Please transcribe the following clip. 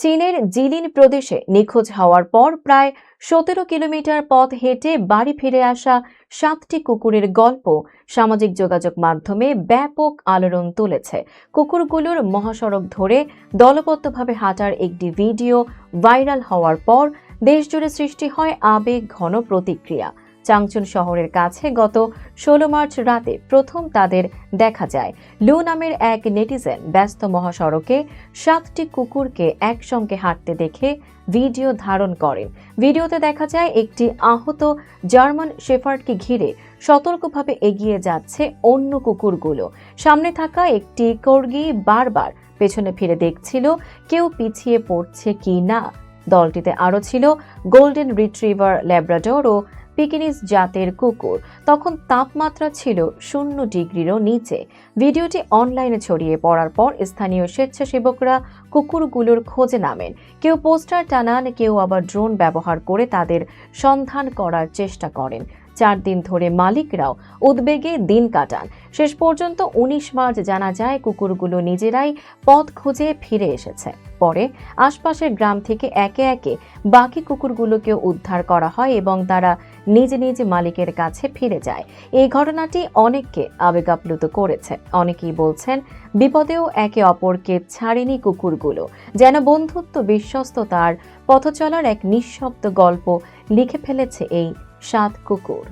চীনের জিলিন প্রদেশে নিখোঁজ হওয়ার পর প্রায় ১৭ কিলোমিটার পথ হেঁটে বাড়ি ফিরে আসা ৭টি কুকুরের গল্প সামাজিক যোগাযোগ মাধ্যমে ব্যাপক আলোড়ন তুলেছে। কুকুরগুলোর মহাসড়ক ধরে দলবদ্ধভাবে হাঁটার একটি ভিডিও ভাইরাল হওয়ার পর দেশজুড়ে সৃষ্টি হয় আবেগ ঘন প্রতিক্রিয়া। চাংচুন শহরের কাছে গত ১৬ মার্চ রাতে প্রথম তাদের দেখা যায়। লু নামের এক নেটিজেন ব্যস্ত মহাসড়কে ৭টি কুকুরকে একসঙ্গে হাঁটতে দেখে ভিডিও ধারণ করেন। ভিডিওতে দেখা যায় একটি আহত জার্মান শেফার্ডকে ঘিরে সতর্কভাবে এগিয়ে যাচ্ছে অন্য কুকুরগুলো। সামনে থাকা একটি কর্গি বারবার পেছনে ফিরে দেখছিল কেউ পিছিয়ে পড়ছে কি না। দলটিতে আরও ছিল গোল্ডেন রিট্রিভার, ল্যাব্রাডর ও পিকিনিস জাতের কুকুর। তখন তাপমাত্রা ছিল 0 ডিগ্রিরও নিচে। ভিডিওটি অনলাইনে ছড়িয়ে পড়ার পর স্থানীয় স্বেচ্ছাসেবকরা কুকুরগুলোর খোঁজে নামেন। কেউ পোস্টার টানান, কেউ আবার ড্রোন ব্যবহার করে তাদের সন্ধান করার চেষ্টা করেন। 4 দিন ধরে মালিকরাও উদ্বেগে দিন কাটান। শেষ পর্যন্ত 19 মার্চ জানা যায় কুকুরগুলো নিজেরাই পথ খুঁজে ফিরে এসেছে। পরে আশপাশের গ্রাম থেকে একে একে বাকি কুকুরগুলোকে উদ্ধার করা হয় এবং তারা নিজ নিজ মালিকের কাছে ফিরে যায়। এই ঘটনাটি অনেককে আবেগাপ্লুত করেছে। অনেকেই বলছেন বিপদেও একে অপরকে ছাড়েনি কুকুরগুলো, যেন বন্ধুত্ব, বিশ্বস্ততার পথ চলার এক নিঃশব্দ গল্প লিখে ফেলেছে এই 7 কুকুর।